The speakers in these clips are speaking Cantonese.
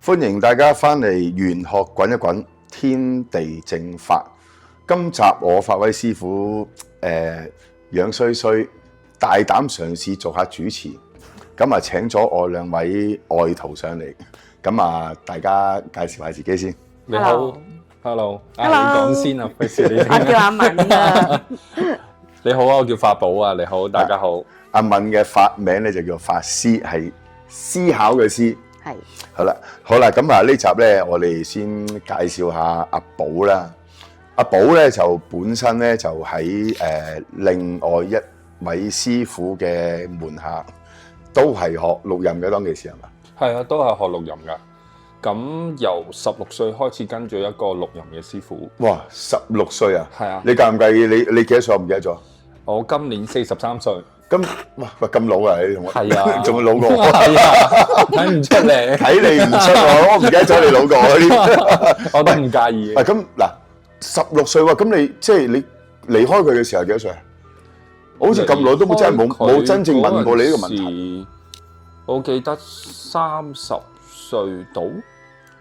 歡迎大家翻嚟玄學滾一滾，天地正法。今集我法威師傅樣衰衰，大膽嘗試做下主持，咁啊請咗我兩位愛徒上嚟，咁啊大家介紹下自己先。你好 ，Hello， 你講先啊，費事你。我叫阿敏啊。你好啊，我叫法寶啊，你好，大家好。阿敏嘅法名咧就叫法師，係思考嘅思。係。好啦，咁啊呢集咧，我哋先介紹下阿寶啦。阿寶咧就本身咧就喺另外一位師傅嘅門下，都係學六壬嘅，當其時係嘛？係啊，都係學六壬噶。咁由16歲開始跟住一個六壬嘅師傅。哇，16歲啊！係啊。你介唔介意？你幾多歲？我唔記得咗。我今年43歲。咁哇咁老啊！你同我係啊，仲會老過我？係啊，睇唔出嚟，睇你唔出我唔記得咗你老過我啲。我都唔介意。咁嗱，16歲喎，咁你即係你離開佢嘅時候幾多歲啊？好似咁耐都冇真係冇真正問過你呢個問題。我記得30歲到，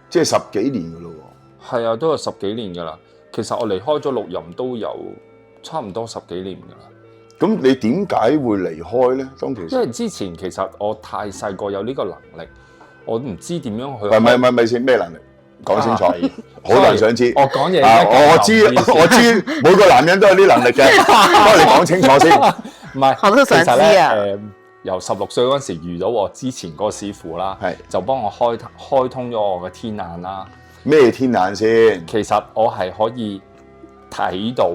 即係10幾年噶咯喎。係啊，都有10幾年噶啦。其實我離開咗六壬都有差唔多10幾年噶啦。咁你點解會離開咧？當其時，因為之前其實我太細個有呢個能力，我唔知點樣去。咪先咩能力？講清楚，好多人想知。我講嘢，我知，每個男人都有啲能力嘅，不過你講清楚先。唔係，我都想知啊。由16歲嗰陣時遇到我之前嗰個師傅啦，就幫我開通咗我嘅天眼啦。咩天眼先？其實我係可以睇到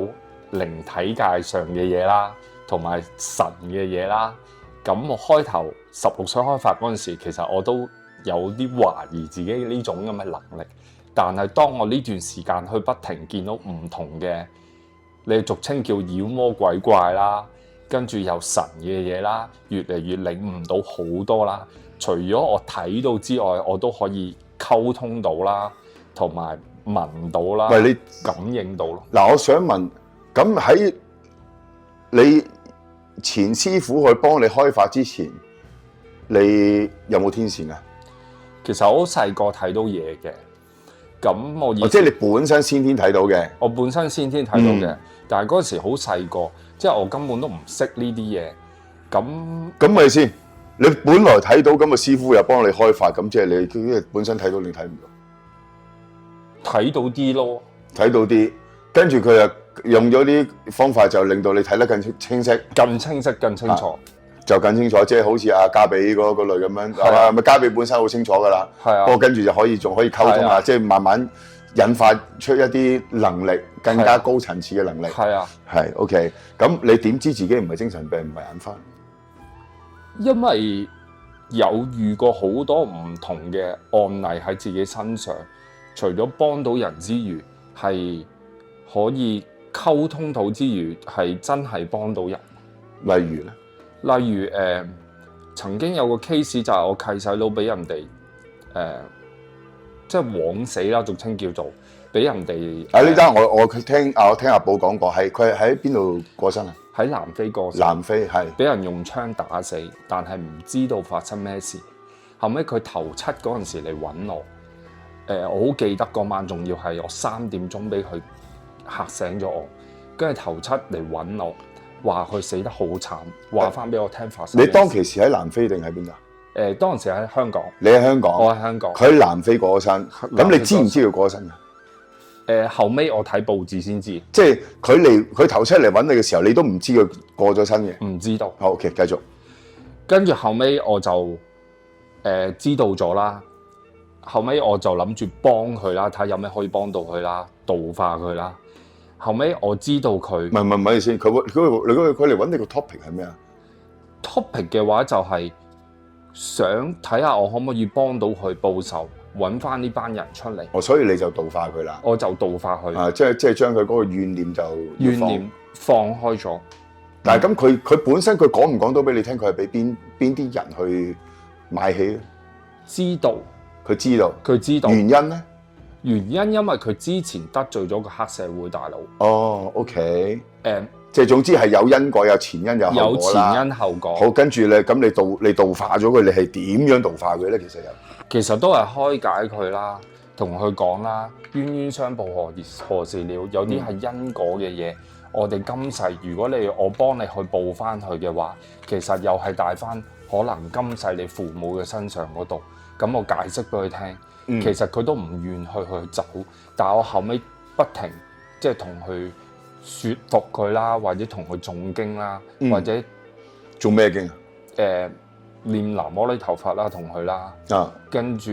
靈體界上嘅嘢啦，同埋神嘅嘢啦。咁我開頭16歲開發嗰陣時，其實我都有啲懷疑自己呢種咁嘅能力。但係當我呢段時間去不停見到唔同嘅，你俗稱叫妖魔鬼怪啦，跟住有神嘅嘢啦，越嚟越領悟到好多啦。除咗我睇到之外，我都可以溝通到啦，同埋聞到啦，喂，你感應到咯。嗱，我想問，咁喺你前師傅去幫你開發之前，你有冇天線啊？其實我好細個睇到嘢嘅，咁我即係你本身先天睇到嘅。我本身先天睇到嘅，但係嗰陣時好細個，即係我根本都唔識呢啲嘢。咁咪先，你本來睇到咁嘅師傅又幫你開發，咁即係你本身睇到你睇唔到？睇到啲咯，睇到啲，跟住佢又用咗啲方法，就令到你睇得更清晰、更清晰、更清楚。就更清楚，即係好似阿加比嗰類咁樣，係嘛？咪加比本身好清楚噶啦，不過跟住就仲可以溝通啊，即係慢慢引發出一啲能力，更加高層次嘅能力。係啊，係 OK。咁你點知自己唔係精神病，唔係眼花？因為有遇過好多唔同嘅案例喺自己身上，除咗幫到人之餘，係可以溝通到之餘，係真係幫到人。例如咧？例如曾經有個 case 就係我契細佬俾人哋即係枉死啦，俗稱叫做俾人哋。呢單我聽阿寶講過，係佢喺邊度過身啊？喺南非過身。南非係俾人用槍打死，但係唔知道發生咩事。後尾佢頭七嗰陣時嚟揾我，我好記得嗰晚仲要係我3點鐘俾佢嚇醒咗我，跟住頭七嚟揾我。話佢死得好慘，話翻俾我聽發生。你當其時喺南非定喺邊度？當時喺香港。你喺香港？我喺香港。佢喺南非過咗身，咁你知唔知佢過咗身啊？後尾我睇報紙先知。即係佢頭七嚟揾你嘅時候，你都唔知佢過咗身嘅？唔知道。好，OK，繼續。跟住後尾我就知道咗啦。後尾我就諗住幫佢啦，睇下有咩可以幫到佢啦，度化佢啦。後尾我知道佢唔係先，佢嚟揾你個 topic 係咩啊 ？topic 嘅話就係想睇下我可唔可以幫到佢報仇，揾翻呢班人出嚟。所以你就度化佢啦。我就度化佢。即係將佢嗰個怨念放開咗。但係咁佢本身佢講唔講到俾你聽？佢係俾邊啲人去買起咧？知道。佢知道。佢知道。原因咧？原因因為佢之前得罪咗個黑社會大佬。哦 ，OK，即係總之係有因果、有前因有後果啦。有前因後果。好，跟住咧，咁你度化咗佢，你係點樣度化佢咧？其實又其實都係開解佢啦，同佢講啦，冤冤相報何時了？有啲係因果嘅嘢，我哋今世如果我幫你去報翻佢嘅話，其實又係帶翻可能今世你父母嘅身上嗰度。咁我解釋俾佢聽，其實佢都唔願去走，但係我後尾不停即係同佢説服佢啦，或者同佢誦經啦，或者做咩經？念南無阿彌陀佛啦，同佢啦，跟住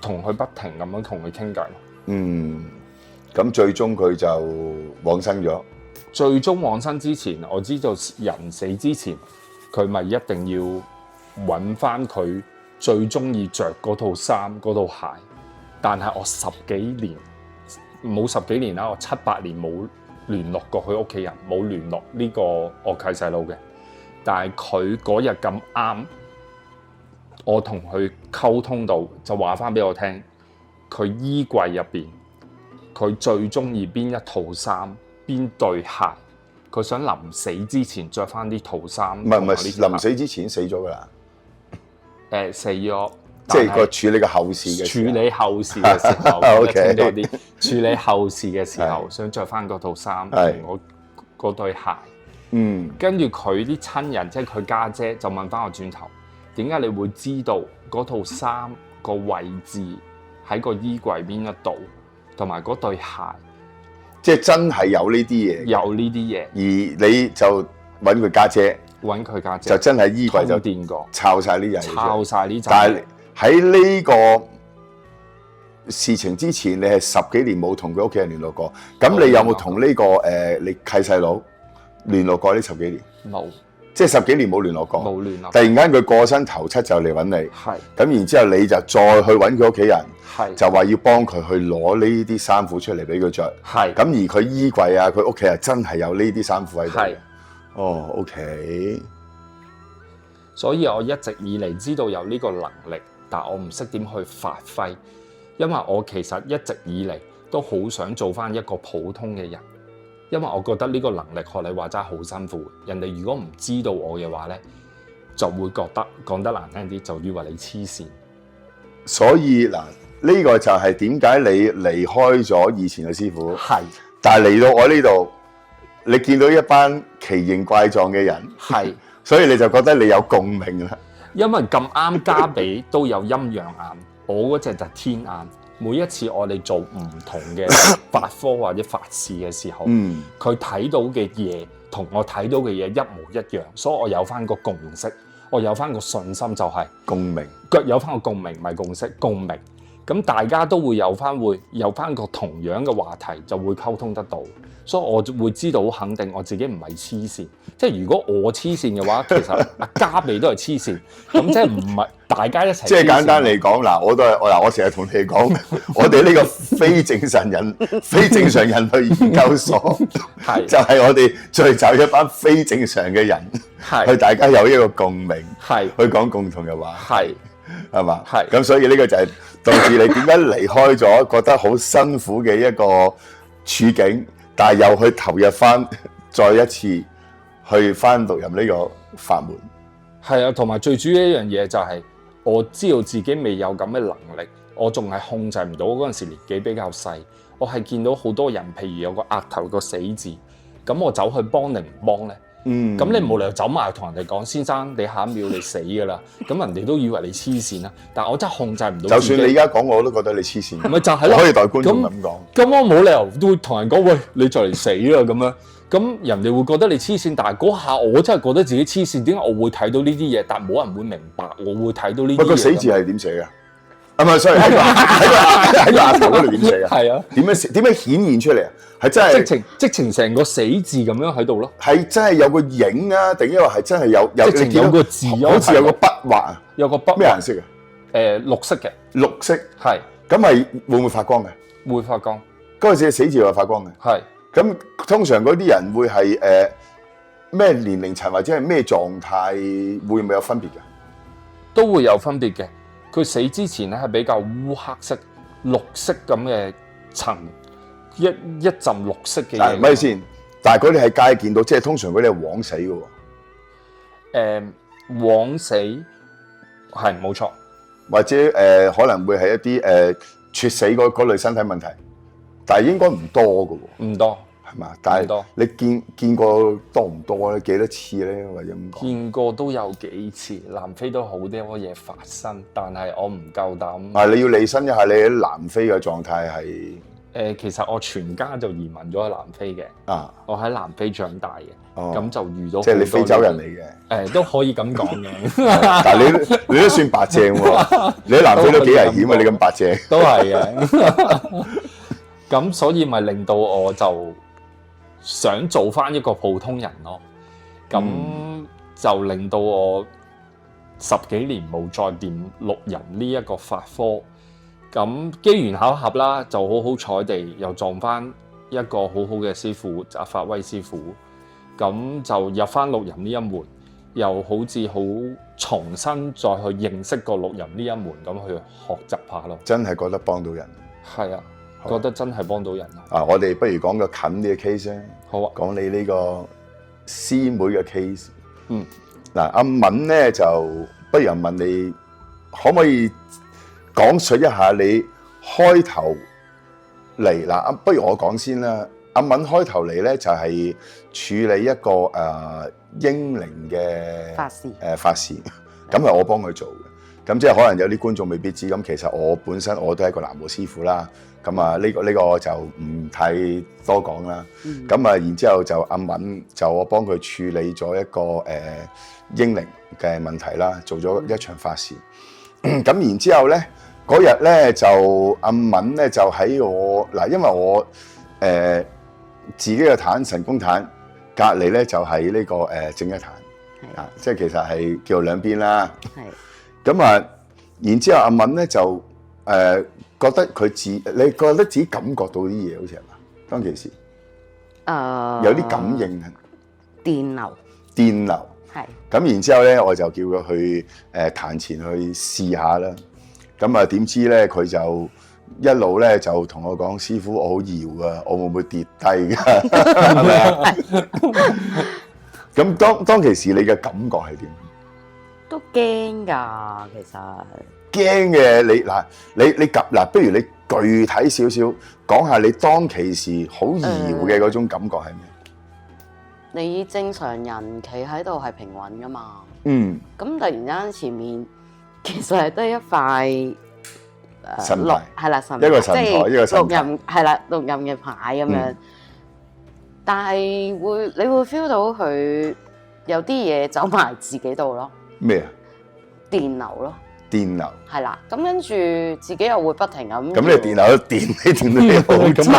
同佢不停咁樣同佢傾偈。咁最終佢就往生咗。最終往生之前，我知道人死之前，佢咪一定要揾翻佢最中意着嗰套衫、嗰套鞋。但係我10幾年冇10幾年啦，我7、8年冇聯絡過佢屋企人，冇聯絡呢個我契細佬嘅。但係佢嗰日咁啱，我同佢溝通到，就話翻俾我聽，佢衣櫃入邊，佢最中意邊一套衫、邊對鞋，佢想臨死之前着翻啲套衫。唔係臨死之前死咗㗎啦。死咗，即係個處理個後事嘅處理後事嘅時候，OK 清楚啲。處理後事嘅時候，想着翻嗰套衫同我嗰對鞋。跟住佢啲親人，即係佢家姐，就問翻我轉頭，點解你會知道嗰套衫個位置喺個衣櫃邊一度，同埋嗰對鞋？即係真係有呢啲嘢，有呢啲嘢，而你就揾佢家姐，揾佢家姐，就真係衣櫃就電過，抄晒呢樣嘢，抄晒呢。但係喺呢個事情之前，你係10幾年冇同佢屋企人聯絡過，咁你有冇同呢個你契細佬聯絡過呢10幾年？冇，即係10幾年冇聯絡過。冇聯絡。突然間佢過身頭七就嚟揾你，係。咁然之後你就再去揾佢屋企人，係。就話要幫佢去攞呢啲衫褲出嚟俾佢着。係。咁而佢衣櫃啊，佢屋企啊真係有呢啲衫褲喺度。係。哦，OK。所以我一直以嚟知道有呢個能力，但我唔識點去發揮，因為我其實一直以嚟都好想做翻一個普通嘅人。因為我覺得呢個能力學你話齋好辛苦，人哋如果唔知道我嘅話呢，就會覺得講得難聽啲，就以為你黐線。所以嗱，呢個就係點解你離開咗以前嘅師傅，係，但係嚟到我呢度，你見到一班奇形怪狀嘅人，係，所以你就覺得你有共鳴啦。因為咁啱加比都有陰陽眼，我嗰隻就天眼。每一次我哋做唔同嘅法科或者法事嘅時候，佢睇到嘅嘢同我睇到嘅嘢一模一樣，所以我有翻個共識，我有翻個信心，就係共鳴，有翻個共鳴，唔係共識，共鳴。咁大家都會有翻個同樣嘅話題，就會溝通得到，所以我會知道好肯定我自己唔係黐線。即係如果我黐線嘅話，其實阿加比都係黐線，咁即係唔係大家一齊。即係簡單嚟講，嗱，我成日同你講，我哋呢個非正常人類研究所，就係我哋聚集一班非正常嘅人，去大家有一個共鳴，去講共同嘅話，係嘛？咁所以呢個就係導致你點解離開咗，覺得好辛苦嘅一個處境，但係又去投入翻，再一次去翻讀入呢個法門。係啊，同埋最主要一樣嘢就係，我知道自己未有咁嘅能力，我仲係控制唔到。嗰陣時年紀比較細，我係見到好多人，譬如有個額頭個死字，咁我走去幫定唔幫咧？咁你冇理由走埋同人哋講，先生你下一秒你死㗎啦，咁人哋都以為你黐線啦。但係我真係控制唔到。就算你而家講，我都覺得你黐線。咪就係咯，可以代觀眾咁講。咁我冇理由都會同人講，喂，你就嚟死啦咁樣。咁人哋會覺得你黐線，但係嗰下我真係覺得自己黐線。點解我會睇到呢啲嘢？但係冇人會明白我會睇到呢啲嘢。不過死字係點寫㗎？唔係，sorry，喺個額頭嗰度點寫啊？係啊，點樣顯現出嚟啊？係真係直情成個死字咁樣喺度咯。係真係有個影啊？定因為係真係有直情有個字，好似有個筆畫啊？有個筆咩顏色啊？綠色嘅。綠色係。咁係會唔會發光嘅？會發光。嗰陣時死字會發光嘅。係。咁通常嗰啲人會係咩年齡層或者係咩狀態，會唔會有分別嘅？都會有分別嘅。佢死之前咧係比較烏黑色、綠色咁嘅層，一陣綠色嘅嘢。咪先？但係嗰啲喺街見到，即係通常嗰啲係枉死嘅喎。枉死係冇錯。或者可能會係一啲猝死嗰類身體問題，但係應該唔多嘅喎，唔多。係嘛？但係你見過多唔多咧？幾多次咧？或者咁講？見過都有幾次，南非都好多嘢發生，但係我唔夠膽。你要理身一下，你喺南非嘅狀態係其實我全家就移民咗去南非嘅。啊，我喺南非長大嘅，咁就遇到即係你非洲人嚟嘅。都可以咁講嘅。但係你都算白淨喎，你喺南非都幾危險啊！你咁白淨都係嘅。咁所以咪令到我就想做翻一個普通人咯。咁就令到我10幾年冇再掂錄人呢一個法科。咁機緣巧合啦，就好彩地又撞翻一個好好嘅師傅，阿法威師傅。咁就入翻錄人呢一門，又好似好重新再去認識個錄人呢一門，咁去學習下咯。真係覺得幫到人。係啊，覺得真係幫到人啊！我哋不如講個近啲嘅 case 咧。好啊，講你呢個師妹嘅 case。嗱，阿敏咧就不如問你，可唔可以講述一下你開頭嚟嗱？不如我講先啦。阿敏開頭嚟咧就係處理一個英靈嘅法事，咁係我幫佢做嘅。咁即係可能有啲觀眾未必知，咁其實我本身我都係一個南無師傅啦。咁呢個就唔太多講啦。咁然之後就阿敏就我幫佢處理咗一個英靈嘅問題啦，做咗一場法事。咁然之後咧嗰日咧就阿敏咧就喺我嗱，因為我自己嘅壇神功壇隔離咧就係呢個正一壇啊，即係其實係叫做兩邊啦。咁然之後阿敏咧就覺得你覺得自己感覺到啲嘢好似係嘛？當其時有啲感應電流係。咁然之後咧，我就叫佢去壇前去試下啦。咁點知咧佢就一路咧就同我講：師傅，我好搖啊，我會唔會跌低㗎？係咪啊？咁當其時你嘅感覺係點？都驚㗎，其實驚嘅你嗱，不如你具體少少講下你當其時好搖嘅嗰種感覺係咩？你正常人企喺度係平穩㗎嘛？咁突然間前面其實係得一塊神牌，係啦，神一個神台，一個神牌，錄音係啦，錄音嘅牌咁樣。但係你會 feel 到佢有啲嘢走埋自己度咯。咩啊？電流咯。電流係啦，咁跟住自己又會不停咁。咁你電流都電，你電到你好咁係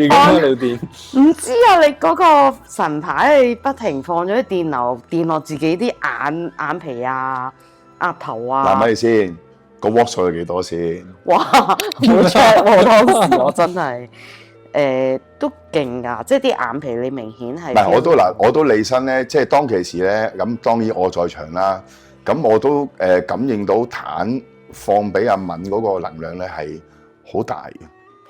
咁喺度電。唔知啊，你嗰個神牌你不停放咗啲電流電落自己啲眼皮啊、額頭啊。嗱，咪先個 watt 數係幾多先？哇，好 check 喎！當時我真係都勁㗎，即係啲眼皮你明顯係。唔係我都理身咧，即係當其時咧，咁當然我在場啦，咁我都感應到壇放俾阿敏嗰個能量咧係好大嘅，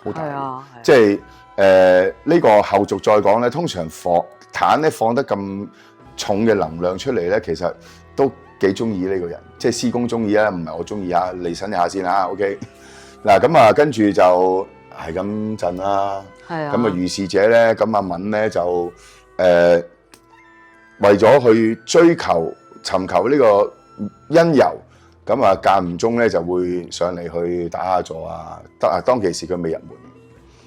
好大嘅，即係呢個後續再講咧。通常壇咧放得咁重嘅能量出嚟咧，其實都幾中意呢個人，即係師公中意啊，唔係我中意啊，理身一下先啊 ，OK。嗱咁跟住就係咁震啦。咁如是者咧，咁阿敏咧就為咗去尋求呢個因由，咁間唔中咧就會上嚟去打下坐啊。當其時佢未入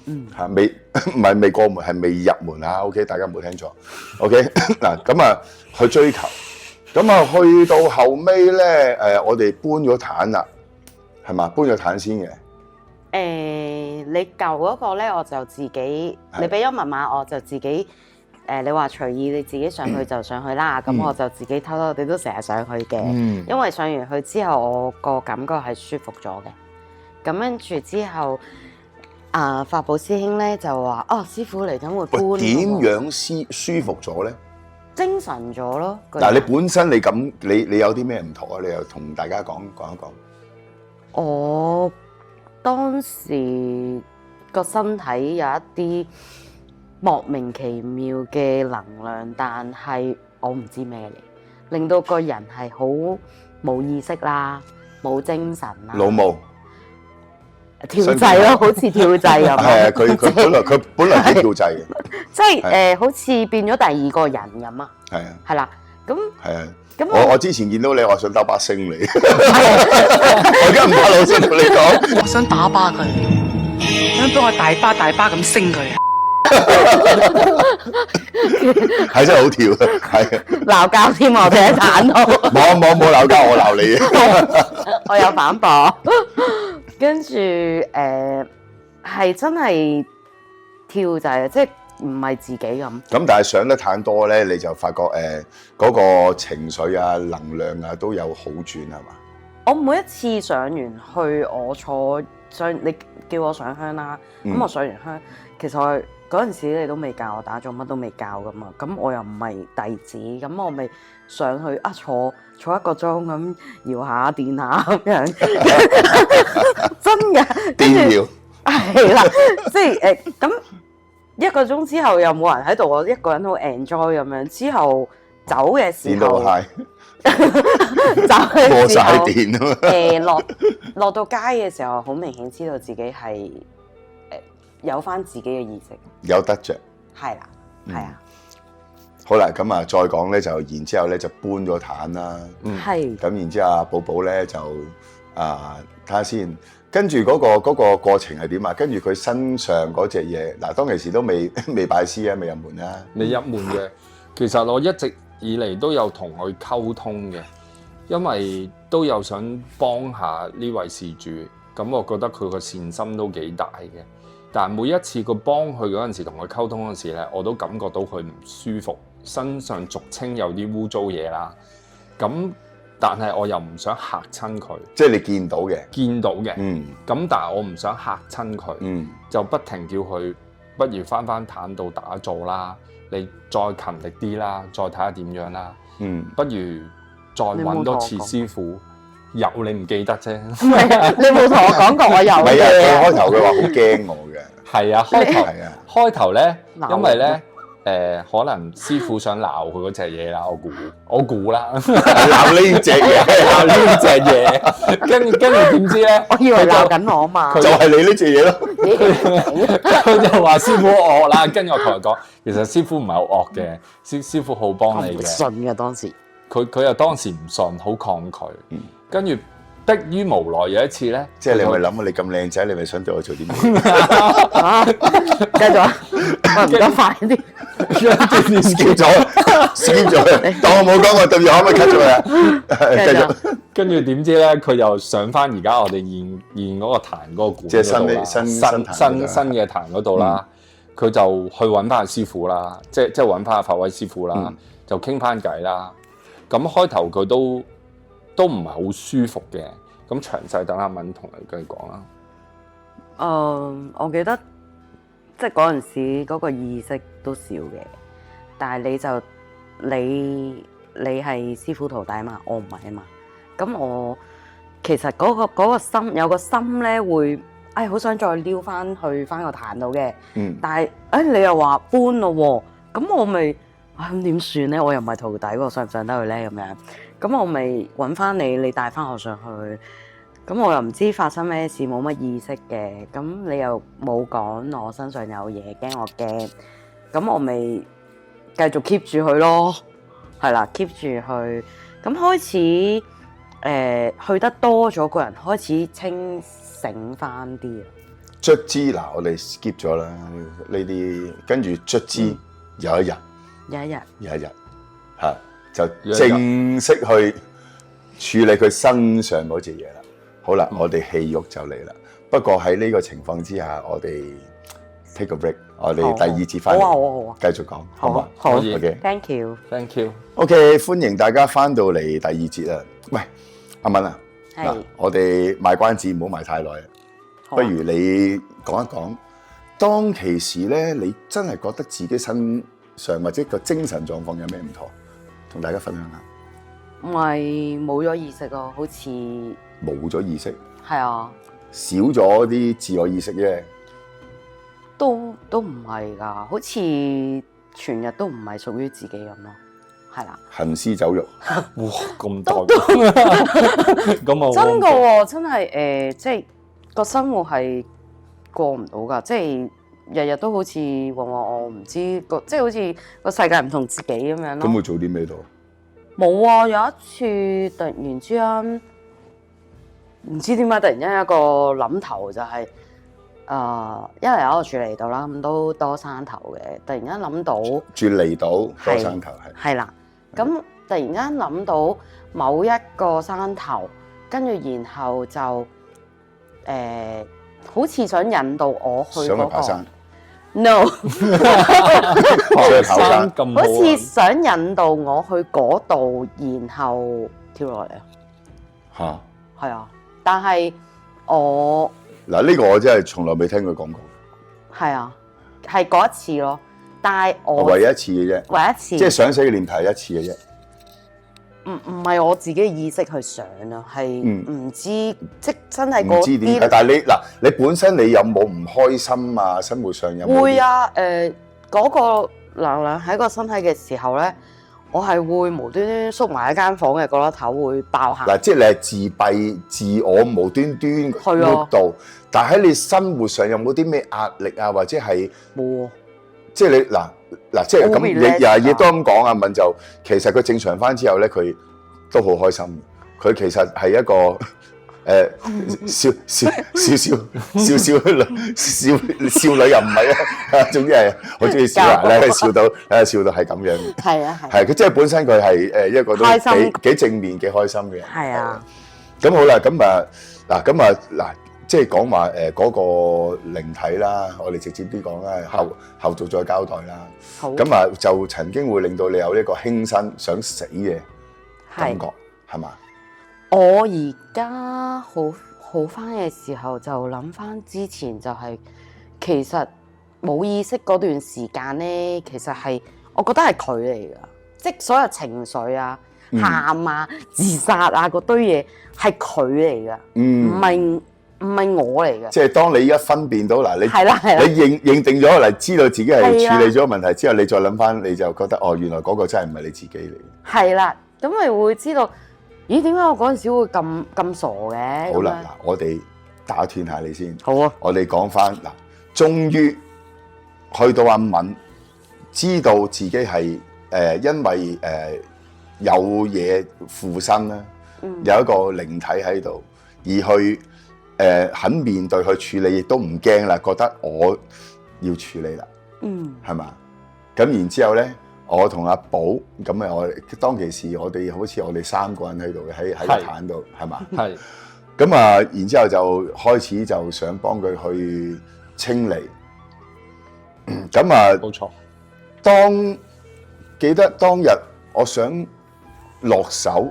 門，唔係未過門，係未入門啊。OK， 大家冇聽錯。OK 嗱，咁去追求，咁去到後尾咧，我哋搬咗壇啦，係嘛？搬咗壇先嘅。你舊嗰個咧，我就自己，你俾咗密碼，我就自己，你話隨意你自己上去就上去啦。咁我就自己偷偷地都成日上去嘅，因為上完去之後，我個感覺係舒服咗嘅。咁跟住之後，法寶師兄咧就話：哦，師傅嚟緊會搬。點樣舒服咗咧？精神咗咯。嗱，你本身你有啲咩唔妥啊？你又同大家講一講。我當時個身體有一啲莫名其妙嘅能量，但係我唔知咩嚟，令到個人係好冇意識啦，冇精神啦，老母跳掣咯，好似跳掣咁。係啊，佢本來係跳掣嘅，即係好似變咗第二個人咁啊。係啊，係啦，咁係啊。咁我之前見到你，我想兜把聲你，我而家唔怕老實同你講，我想打巴佢，想幫我大巴咁升佢。係真係好跳啊，係啊，鬧交添，我哋喺彈度。冇鬧交，我鬧你啊，我有反駁，跟住係真係跳掣，即係唔係自己咁。咁但係上得太多咧，你就發覺嗰個情緒啊、能量啊都有好轉係嘛？我每一次上完去，我坐上你叫我上香啦，咁我上完香，其實我嗰陣時你都未教我打坐，乜都未教噶嘛，咁我又唔係弟子，咁我咪上去坐1個鐘咁搖下電下咁樣，真嘅，電搖係啦，即係咁1個鐘之後又冇人喺度，我一個人好 enjoy 咁樣，之後走嘅時候。走嘅過時候，晒電啊落到街嘅時候，好明顯知道自己係有翻自己嘅意識，有得着。係啦，係啊，好啦，咁啊再講咧就，然之後咧就搬咗壇啦。係。咁然之後阿寶寶咧就睇下先，跟住嗰個過程係點啊？跟住佢身上嗰隻嘢，嗱當其時都未拜師啊，未入門啊。你入門嘅，其實我一直以嚟都有同佢溝通嘅，因為都有想幫下呢位事主，咁我覺得佢個善心都幾大嘅。但係每一次佢幫佢嗰陣時，同佢溝通嗰陣時咧，我都感覺到佢唔舒服，身上俗稱有啲污糟嘢啦。咁但係我又唔想嚇親佢，即係你見到嘅，見到嘅。嗯，咁但係我唔想嚇親佢，就不停叫佢不如翻壇度打坐啦。你再勤力啲啦，再睇下點樣啦。不如再揾多次師傅。有你唔記得啫。唔係，你冇同我講過我有嘅。唔係啊，佢開頭佢話好驚我嘅。係啊，開頭咧，因為咧可能師傅想鬧佢嗰隻嘢啦，我估啦，鬧呢隻嘢，鬧呢隻嘢。跟住點知咧？我以為鬧緊我嘛。就係你呢隻嘢咯。佢就話師傅惡啦，跟住我同佢講，其實師傅唔係好惡嘅，師傅好幫你嘅。信嘅當時。佢又當時唔信，好抗拒。跟住迫於無奈有一次咧，即係你咪諗啊，你咁靚仔，你咪想對我做啲咩？繼續啊，唔得快啲。skip 咗，當我冇講過，對唔住，可唔可以 cut 咗佢啊？繼續。跟住點知咧，佢又上翻而家我哋現嗰個壇嗰個館，即係新嘅壇嗰度啦。佢就去揾翻師傅啦，即係揾翻阿法威師傅啦，就傾翻偈啦。咁開頭佢都唔係好舒服嘅，咁詳細等阿敏同你繼續講啦。我記得即係嗰陣時嗰個意識都少嘅，但係你係師傅徒弟嘛，我唔係啊嘛。咁我其實嗰個心有個心咧會，好想再撩翻去翻個壇度嘅。但係你又話搬咯喎，咁我咪咁點算咧？我又唔係徒弟喎，上唔上得去咧？咁樣，咁我咪揾翻你帶翻我上去。咁我又唔知發生咩事，冇乜意識嘅。咁你又冇講我身上有嘢，驚我驚。咁我咪繼續 keep 住佢咯，係啦 ，keep 住去。咁開始去得多咗，個人開始清醒翻啲啊。卒之嗱，我哋 skip 咗啦呢啲，跟住卒之有一日嚇就正式去處理佢身上嗰隻嘢啦。好啦，我哋戲肉就嚟啦。不過喺呢個情況之下，我哋 take a break， 我哋第二節翻嚟繼續講，好嘛？好，OK， thank you。 OK， 歡迎大家翻到嚟第二節啦。喂，阿敏啊，嗱，我哋賣關子唔好賣太耐，不如你講一講，當其時咧，你真係覺得自己身上或者個精神狀況有咩唔妥，同大家分享下。唔係冇咗意識咯，好似冇咗意識，係啊，少咗啲自我意識啫。都唔係㗎，好似全日都唔係屬於自己咁咯。係啦。行屍走肉，哇咁多，咁我真㗎喎，真係即係個生活係過唔到㗎，即係日日都好似話我唔知個，即係好似個世界唔同自己咁樣咯。咁會做啲咩到？冇啊！有一次突然之間，唔知點解突然間有一個諗頭就係、因為我住離島啦，咁都多山頭嘅。突然間諗到住離島多山頭係啦，咁突然間諗到某一個山頭，跟住然後就好似想引導我去想去嗰個爬山， No，想去跑山，咁好似想引導我去嗰度，然後跳落嚟啊！嚇係啊，但係我嗱呢個我真係從來未聽佢講過，係啊，係嗰一次咯。但係我唯一一次嘅啫，唯一一次，即係想死嘅念頭係一次嘅啫。唔係我自己意識去想啊，係唔知即真係唔嗰知點解，啲但係你本身你有冇唔開心啊？生活上有冇？會啊嗰個能量喺個身體嘅時候咧，我係會無端端縮埋一間房嘅角落頭會爆喊。嗱，即係你係自閉、自我無端端係啊活到，但係喺你生活上有冇啲咩壓力啊？或者係冇啊，即係你嗱，即係咁，好 relax 亦都咁講啊。問就其實佢正常翻之後咧，佢都好開心。佢其實係一個少女又唔係啊，總之係好中意笑人咧，笑到係咁樣。係啊係。係佢即係本身佢係一個都開心幾正面、幾開心嘅人。係啊。咁好啦，嗱，即係講話嗰個靈體啦，我哋直接啲講啦，後續再交代啦。好。咁啊，就曾經會令到你有呢個輕生想死嘅感覺，係嘛？我而家好翻嘅時候，就諗翻之前就係、其實冇意識嗰段時間咧，其實係我覺得係佢嚟噶，即係所有情緒啊、喊啊、自殺啊嗰堆嘢係佢嚟噶，唔係我嚟嘅。即係當你一分辨到嗱，你係啦你認定咗嗱，知道自己係處理咗問題之後，你再諗翻，你就覺得哦，原來嗰個真係唔係你自己嚟。係啦，咁咪會知道，咦？點解我嗰陣時會咁傻嘅？好啦，嗱，我哋打斷下你先。好啊。我哋講翻嗱，終於去到阿敏知道自己係因為有嘢附身啦，有一個靈體喺度，而去肯面對去處理，亦都唔驚啦，覺得我要處理啦，係嘛？咁然之後咧，我同阿寶咁啊，我當其時我哋好似我哋3個人喺度喺個壇度，係嘛？係。咁啊，然之後就開始就想幫佢去清理。咁啊，冇錯。記得當日我想落手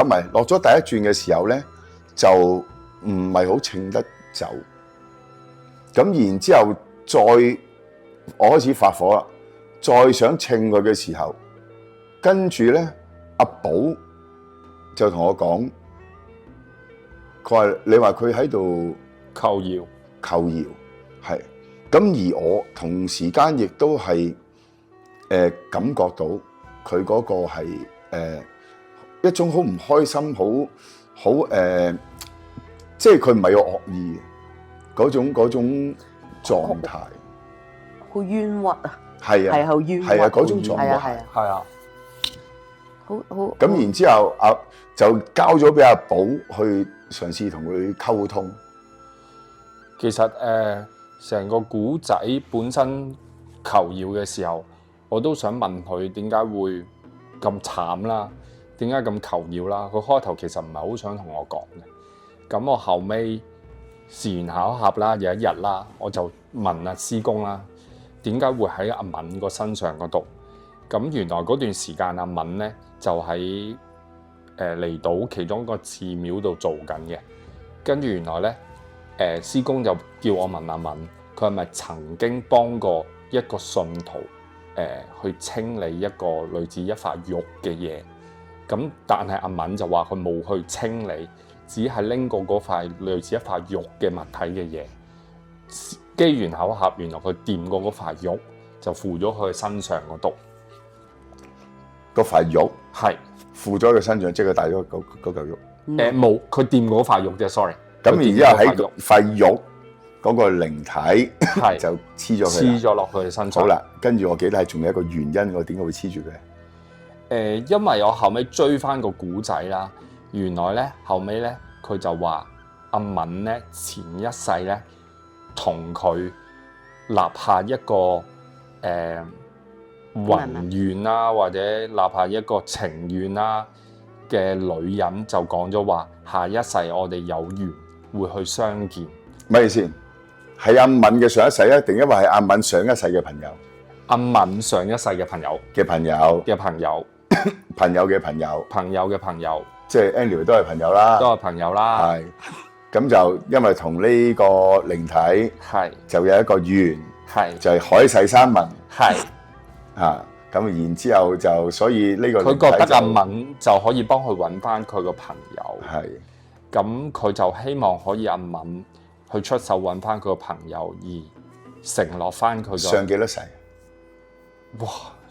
咪落咗第一轉嘅時候咧，就唔係好稱得走。咁然之後我開始發火啦，再想稱佢嘅時候，跟住咧阿寶就同我講。佢話：你話佢喺度求饒，係咁，而我同時間亦都係感覺到佢嗰個係一種好唔開心，好即係佢唔係有惡意嘅嗰種狀態，好冤屈啊！係啊，係好冤屈，係啊，嗰種狀態係啊，好。咁然之後就交咗俾阿寶去嘗試同佢溝通。其實成個古仔本身求饒嘅時候，我都想問佢點解會咁慘啦？點解咁求饒啦？佢開頭其實唔係好想同我講嘅。咁我後尾事緣巧合啦，有一日啦，我就問阿師公啦，點解會喺阿敏個身上嗰度？咁原來嗰段時間阿敏咧就喺離島其中一個寺廟度做緊嘅，跟住原來咧師公就叫我問阿敏，佢係咪曾經幫過一個信徒去清理一個類似一塊肉嘅嘢？咁但係阿敏就話佢冇去清理，只係拎過嗰塊類似一塊肉嘅物體嘅嘢。機緣巧合，原來佢掂過嗰塊肉，就附咗佢身上嗰度。嗰塊肉係附咗佢身上，即係佢帶咗嗰嚿肉。冇，佢掂嗰塊肉啫，sorry。咁然之後喺佢掂嗰塊肉塊肉嗰個靈體係就黐咗佢啦。黐咗落佢身上。好啦，跟住我記得係仲有一個原因，我點解會黐住佢？因為我後尾追翻個古仔啦，原來咧後尾咧佢就話阿敏咧前一世咧同佢立下一個宏願啦，或者立下一個情願啦嘅女人就講咗話，下一世我哋有緣會去相見。咪先，係阿敏嘅上一世啊，定因為係阿敏上一世嘅朋友？阿敏上一世嘅朋友嘅朋友嘅朋友，朋友嘅朋友，朋友嘅朋友，即係 anyway 都係朋友啦。都係朋友啦。係，咁就因為同呢個靈體係就有一個緣，係就係海誓山盟係。嚇。咁然之後就所以呢個佢覺得阿敏就可以幫佢揾翻佢個朋友，係咁佢就希望可以阿敏去出手揾翻佢個朋友，而承諾翻佢個上幾多世？哇，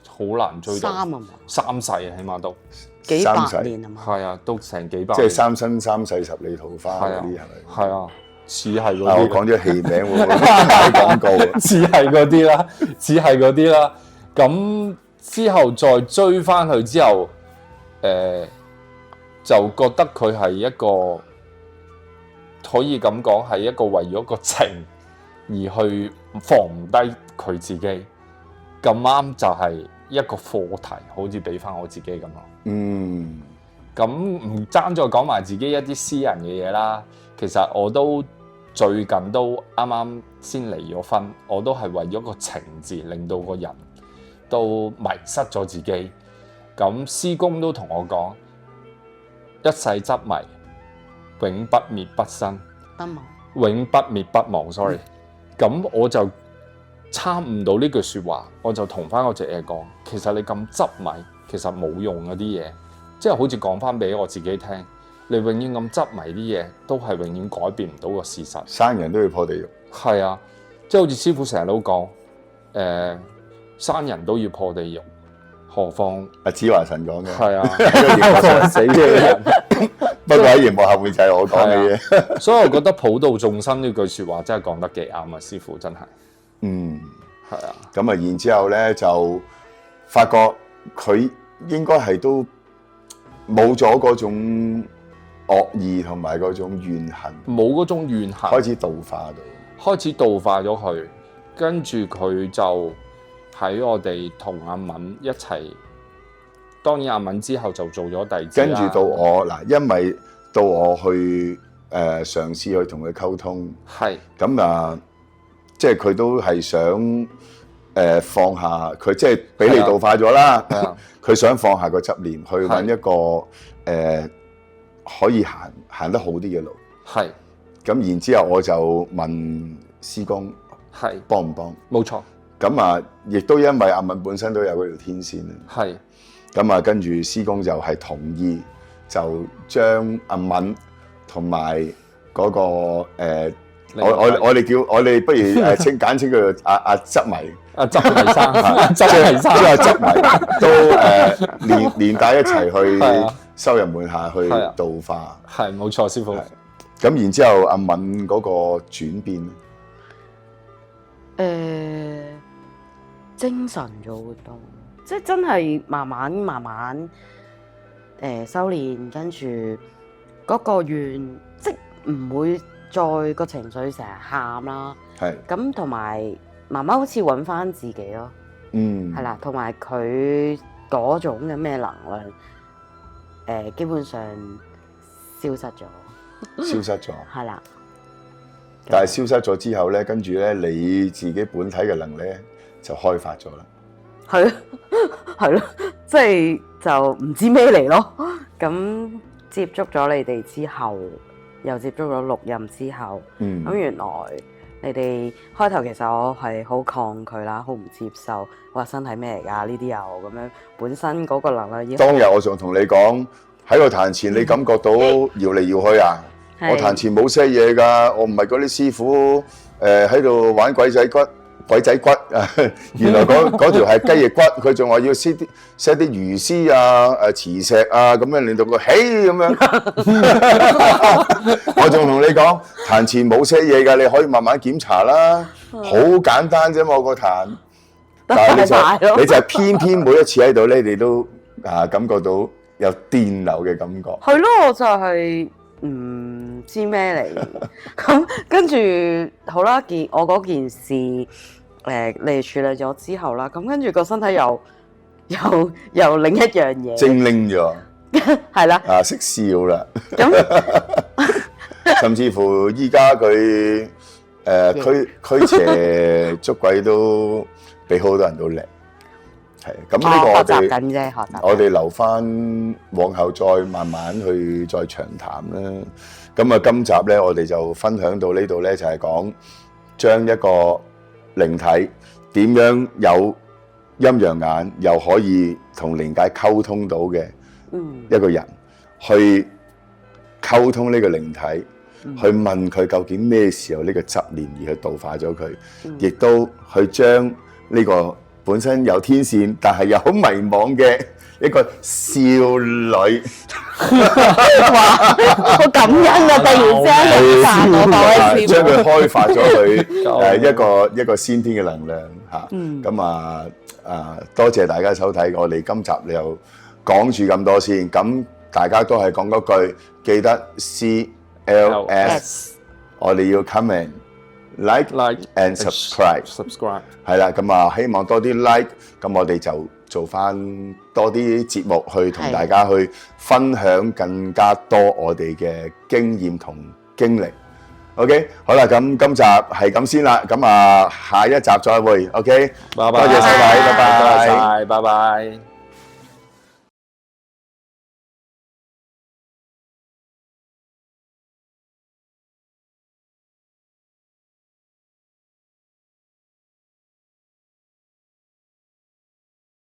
好難追到3啊嘛，3世啊，起碼都幾三世百年啊嘛，係啊，都成幾百即係年，三生三世十里桃花嗰啲係咪？係啊，似係嗰啊！我啲，講咗戲名會唔會打廣告啊？似係嗰啲啦，似係嗰啲啦。咁之後再追翻去之後，就覺得佢係一個可以咁講係一個為咗個情而去放唔低佢自己，咁啱就係一個課題，好似俾翻我自己咁咯。嗯，咁唔爭再講埋自己一啲私人嘅嘢啦。其實我都最近都啱啱先離咗婚，我都係為咗個情字，令到個人都迷失咗自己。咁師公都同我講，一世執迷，永不滅不生，得冇永不滅不忘。sorry，咁我就參悟到呢句説話，我就同翻嗰隻嘢講，其實你咁執迷，其實冇用嗰啲嘢，即係好似講翻俾我自己聽，你永遠咁執迷啲嘢，都係永遠改變唔到個事實。生人都要破地獄。係啊，即係好似師傅成日都講，生人都要破地獄，何況阿子華神講嘅，係啊，喺個熒幕上死嘅人。不過喺熒幕後面就係我講嘅嘢。所以我覺得普度眾生呢句説話真係講得幾啱啊！師傅真係，嗯，係啊，咁啊，然之後咧就發覺佢應該係都冇咗嗰種惡意同埋嗰種怨恨，冇嗰種怨恨，開始道化到。開始道化咗佢，跟住佢就喺我哋同阿敏一齊。當然阿敏之後就做咗弟子啦。跟住到我嗱，因為到我去嘗試去同佢溝通，係咁啊，即係佢都係想放下佢，即係俾你道化咗啦。佢想放下個執念，去揾一個可以行得好啲嘅路。係咁然之後我就問師公係幫唔幫？冇錯，咁啊，亦都因為阿敏本身都有嗰條天線啊。係咁啊，跟住師公就係同意，就將阿敏同埋嗰個我哋不如簡稱佢阿執迷，阿執迷生，執迷生，即係執迷都連帶一齊去收入門下去道化。係冇錯，師傅。咁然之後阿敏嗰個轉變精神咗好多，即係真係慢慢修練，跟住嗰個願，即係唔會再個情緒成日喊啦。係咁同埋慢慢好似揾翻自己咯。嗯，係啦，同埋佢嗰種嘅咩能量，基本上消失咗。消失咗。係啦，但係消失咗之後咧，跟住咧你自己本體嘅能力就開發咗啦。係咯，係咯，即係就唔知咩嚟咯。咁接觸咗你哋之後，又接觸咗錄音之後，咁原來你哋開頭其實我係好抗拒啦，好唔接受，話身體咩嚟㗎？呢啲又咁樣，本身嗰個能量已經當日我仲同你講喺個壇前，你感覺到搖嚟搖去啊？我壇前冇些嘢㗎，我唔係嗰啲師傅喺度玩鬼仔骨，鬼仔骨啊，原來嗰條係雞翼骨，佢仲話要塞啲魚絲啊、磁石啊，咁樣令到佢起咁樣。我仲同你講，壇前冇些嘢㗎，你可以慢慢檢查啦，好簡單啫嘛，我個壇。但係你就係偏每一次喺度咧，你都感覺到有電流嘅感覺。係咯，我就係唔知咩嚟。咁跟住好啦，我嗰件事你哋處理咗之後啦，咁跟住個身體又另一樣嘢精靈咗，係啦，識笑啦。咁甚至乎依家佢驅邪捉鬼都俾好多人都叻。係咁呢個學習緊啫，學習。我哋留翻往後再慢慢去再長談啦。咁啊，今集咧我哋就分享到呢度咧，就係講將一個靈體點樣有陰陽眼，又可以同靈界溝通到嘅一個人，去溝通呢個靈體，去問佢究竟咩時候呢個執念而去度化咗佢，亦都去將呢個本身有天線但係又好迷惘嘅一個少女，哇！好感恩啊！突然之間讚我各位師將佢開發咗佢一個先天嘅能量嚇。咁多謝大家收睇，我哋今集又講住咁多先。咁大家都係講嗰句，記得 CLS， 我哋要 comment、like and subscribe。係啦，咁希望多啲 like， 咁我哋就做翻多啲節目去同大家去分享更加多我哋嘅經驗同經歷。OK， 好啦，咁今集係咁先啦，咁下一集再會。OK，多謝收睇，拜拜。拜拜。